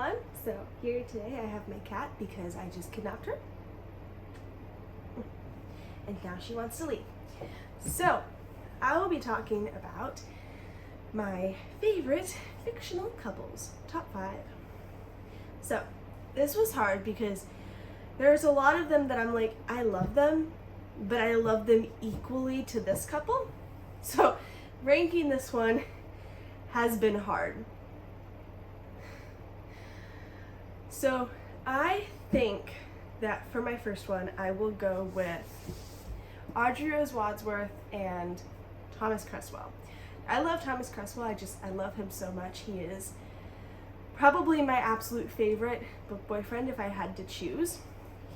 everyone. So here today I have my cat because I just kidnapped her. And now she wants to leave. So I will be talking about my favorite fictional couples, top 5. So this was hard because there's a lot of them that I'm like, I love them, but I love them equally to this couple. So ranking this one has been hard. So I think that for my first one, I will go with Audrey Wadsworth and Thomas Cresswell. I love Thomas Cresswell. I love him so much. He is probably my absolute favorite book boyfriend if I had to choose.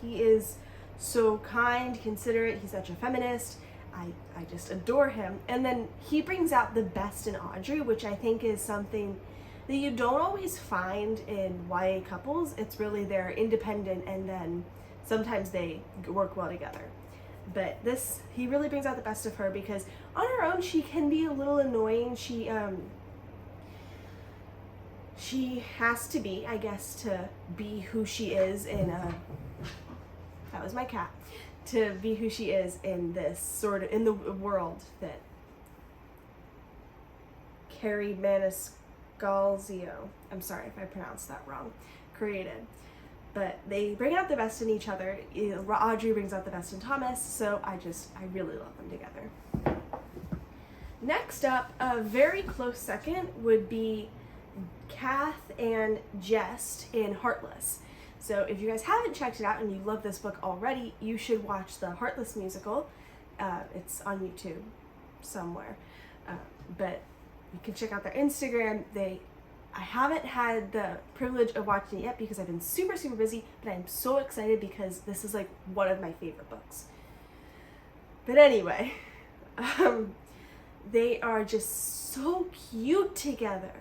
He is so kind, considerate. He's such a feminist. I just adore him. And then he brings out the best in Audrey, which I think is something that you don't always find in YA couples. It's really they're independent and then sometimes they work well together. But he really brings out the best of her because on her own she can be a little annoying. She has to be, I guess, to be who she is in that was my cat, to be who she is in this sort of, in the world that Carrie Maniscalco, I'm sorry if I pronounced that wrong, created. But they bring out the best in each other. Audrey brings out the best in Thomas, so I really love them together. Next up, a very close second would be Kath and Jess in Heartless. So if you guys haven't checked it out and you love this book already, you should watch the Heartless musical. It's on YouTube somewhere. But you can check out their Instagram. I haven't had the privilege of watching it yet because I've been super, super busy, but I'm so excited because this is like one of my favorite books. But anyway, they are just so cute together.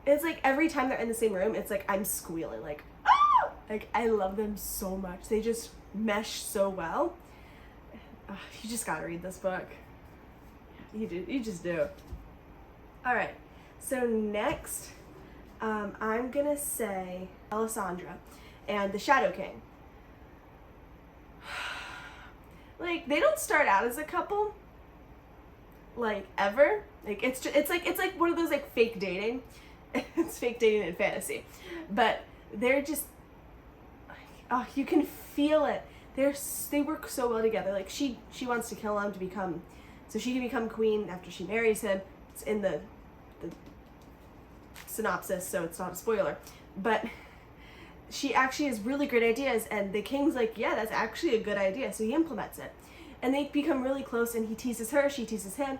It's like every time they're in the same room, it's like I'm squealing, like, ah! Like I love them so much. They just mesh so well. You just gotta read this book. You just do. All right. So next, I'm gonna say Alessandra and the Shadow King. Like they don't start out as a couple, like ever. Like it's like one of those like fake dating. It's fake dating in fantasy, but they're just, oh, you can feel it. They work so well together. Like she wants to kill him so she can become queen after she marries him. It's in the synopsis, so it's not a spoiler, but she actually has really great ideas and the king's like, yeah, that's actually a good idea, so he implements it and they become really close and he teases her, she teases him,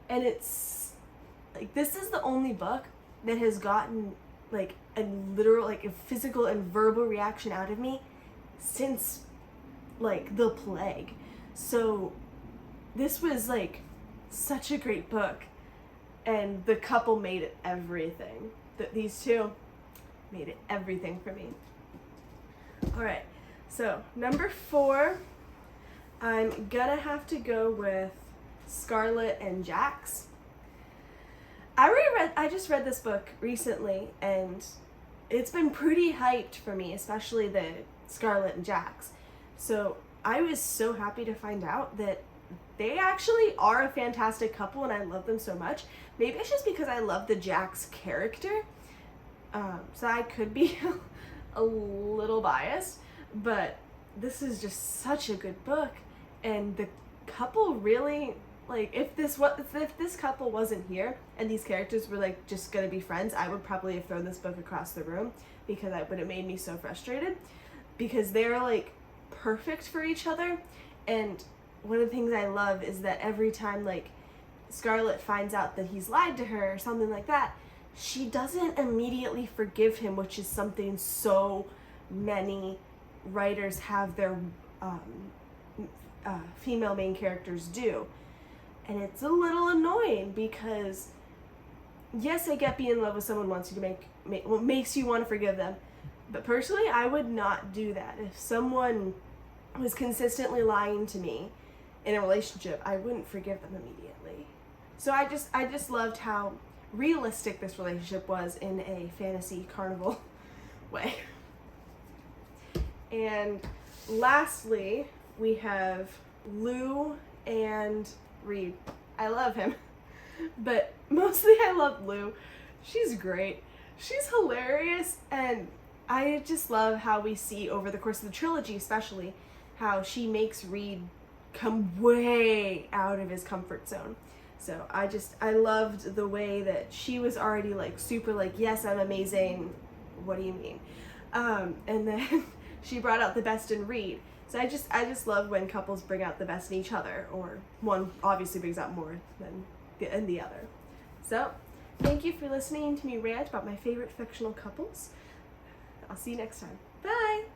and it's like this is the only book that has gotten like a literal, like a physical and verbal reaction out of me since like the plague. So this was like such a great book. And the couple made it everything. These two made it everything for me. All right, so number 4, I'm gonna have to go with Scarlett and Jax. I just read this book recently, and it's been pretty hyped for me, especially the Scarlett and Jax. So I was so happy to find out that they actually are a fantastic couple and I love them so much. Maybe it's just because I love the Jax character. So I could be a little biased, but this is just such a good book. And the couple really, like, if this couple wasn't here and these characters were like just gonna be friends, I would probably have thrown this book across the room because that would have made me so frustrated because they're like perfect for each other. And one of the things I love is that every time like Scarlett finds out that he's lied to her or something like that, she doesn't immediately forgive him, which is something so many writers have their female main characters do. And it's a little annoying because yes, I get being in love with someone wants you to what makes you want to forgive them. But personally, I would not do that. If someone was consistently lying to me in a relationship, I wouldn't forgive them immediately. So I just loved how realistic this relationship was in a fantasy carnival way. And lastly, we have Lou and Reid. I love him, but mostly I love Lou. She's great. She's hilarious, and I just love how we see over the course of the trilogy, especially, how she makes Reid come way out of his comfort zone. So I loved the way that she was already like super like, yes, I'm amazing. What do you mean? And then she brought out the best in Reid. So I just love when couples bring out the best in each other, or one obviously brings out more than the other. So thank you for listening to me rant about my favorite fictional couples. I'll see you next time. Bye!